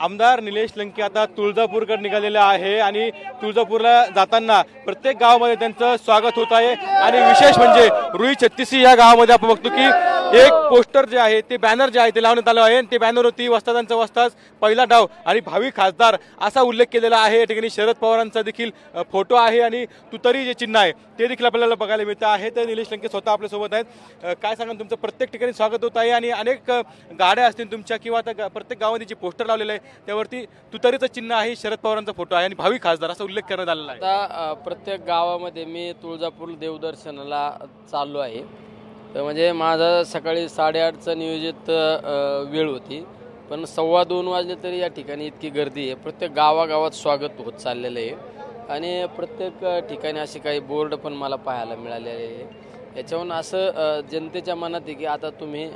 आमदार निलेश लंके आता तुळजापूरकडे निघालेले आहे आणि तुळजापूरला जाताना प्रत्येक गावामध्ये त्यांचं स्वागत होत आहे। आणि विशेष म्हणजे रुई छत्तीसी या गावामध्ये आपण बघतो की एक पोस्टर जे आहे ते बॅनर जे आहे ते लावण्यात आलं आहे। ते बॅनरवरती वस्तादांचा वस्ताद पहिला डाव आणि भावी खासदार असा उल्लेख केलेला आहे। या ठिकाणी शरद पवारांचा देखील फोटो आहे आणि तुतारी जे चिन्ह आहे ते देखील आपल्याला बघायला मिळतं आहे। तर निलेश लंके स्वतः आपल्यासोबत आहेत। काय सांगा, तुमचं प्रत्येक ठिकाणी स्वागत होत आहे आणि अनेक गाड्या असतील तुमच्या किंवा आता प्रत्येक गावामध्ये जे पोस्टर लावलेलं आहे त्यावरती तुतारीचं चिन्ह आहे, शरद पवारांचा फोटो आहे आणि भावी खासदार असा उल्लेख करण्यात आलेला आहे। आता प्रत्येक गावामध्ये मी तुळजापूर देवदर्शनाला चाललो आहे। तर म्हणजे माझं सकाळी 8:30चं नियोजित वेळ होती, पण 2:15 वाजले तरी या ठिकाणी इतकी गर्दी आहे। प्रत्येक गावागावात स्वागत होत चाललेलं आहे आणि प्रत्येक ठिकाणी असे काही बोर्ड पण मला पाहायला मिळालेले आहे। याच्यावरून असं जनतेच्या मनात आहे की आता तुम्ही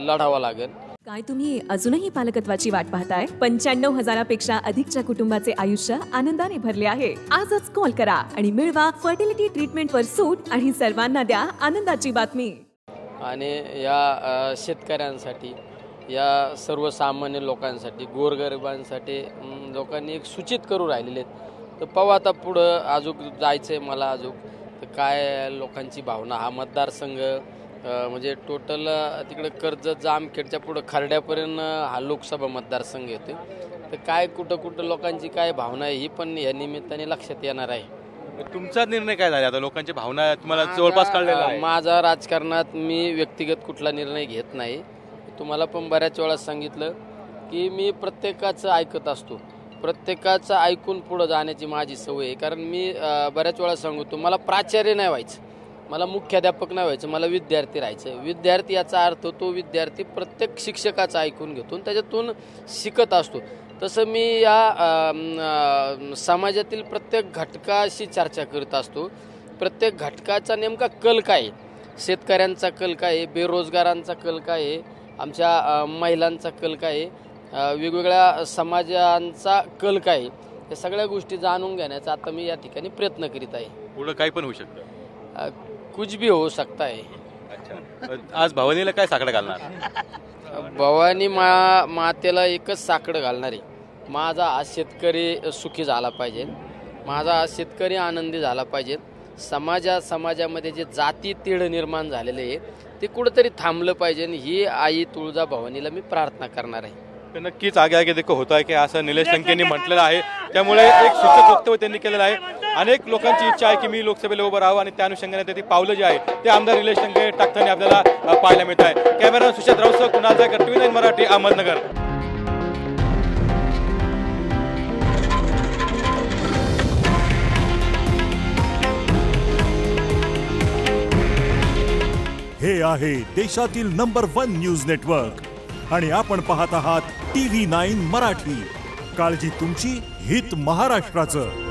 लढावं लागेल। काय तुम्ही अजूनही पालकत्वाची वाट पाहताय? 95,000पेक्षा अधिकच्या कुटुंबाचे आयुष्य आनंदाने भरले आहे। आजच कॉल करा आणि मिळवा फर्टिलिटी ट्रीटमेंटवर सूट आणि सर्वांना द्या आनंदाची बातमी। आणि या शेतकऱ्यांसाठी, या सर्वसामान्य लोकांसाठी, गोरगरिबांसाठी लोकांनी एक सूचित करू राहिलेले आहेत। तर पाहू आता पुढं अजून जायचंय मला अजून तर काय लोकांची भावना। हा मतदारसंघ म्हणजे टोटल तिकडे कर्जत जामखेडच्या पुढं खर्ड्यापर्यंत हा लोकसभा मतदारसंघ येतो। तर काय कुठं कुठं लोकांची काय भावना आहे ही पण या निमित्ताने लक्षात येणार आहे। तुमचा निर्णय काय झाला? आता लोकांची भावना तुम्हाला जवळपास कळलेला आहे। माझा राजकारणात मी व्यक्तिगत कुठला निर्णय घेत नाही। तुम्हाला पण बऱ्याच वेळा सांगितलं की मी प्रत्येकाचं ऐकत असतो, प्रत्येकाचं ऐकून पुढं जाण्याची माझी सवय आहे। कारण मी बऱ्याच वेळा सांगतो मला प्राचार्य नाही व्हायचं, मला मुख्याध्यापक नाही व्हायचं, मला विद्यार्थी राहायचं। विद्यार्थी याचा अर्थ तो विद्यार्थी प्रत्येक शिक्षकाचं ऐकून घेतो त्याच्यातून शिकत असतो। तसं मी या समाजातील प्रत्येक घटकाशी चर्चा करत असतो। प्रत्येक घटकाचा नेमका कल काय आहे, शेतकऱ्यांचा कल काय आहे, बेरोजगारांचा कल काय आहे, आमच्या महिलांचा कल काय आहे, वेगवेगळ्या समाजांचा कल काय आहे, या सगळ्या गोष्टी जाणून घेण्याचा आता मी या ठिकाणी प्रयत्न करीत आहे। पुढं काही पण होऊ शकतं, कुछ भी हो सकता है। अच्छा, आज भवानीला काय साकडं घालणार? भवानी मातेला एकच साकडं घालणार आहे, माझा हा शेतकरी सुखी झाला पाहिजे, माझा हा शेतकरी आनंदी झाला पाहिजे। समाजामध्ये जे जाती तीळ निर्माण झालेले आहे ते कुठंतरी थांबलं पाहिजे ही आई तुळजा भवानीला मी प्रार्थना करणार आहे। तर नक्कीच आगे आगे देखो होत आहे की असं निलेश लंकेंनी म्हटलेलं आहे। त्यामुळे एक सूचक वक्तव्य त्यांनी केलेलं आहे। अनेक लोकांची इच्छा आहे की मी लोकसभेला उभं राहावं आणि त्या अनुषंगाने ते पावलं जे आहे ते आमदार निलेश लंके टाकताना आपल्याला पाहायला मिळत आहे। Camera Sushant Raut, Kunal Jaykar, TV9 Marathi, Ahmednagar. हे आहे देशातील नंबर 1 न्यूज नेटवर्क आणि आपण पाहत आहात TV9 मराठी। काळजी तुमची, हित महाराष्ट्राचं।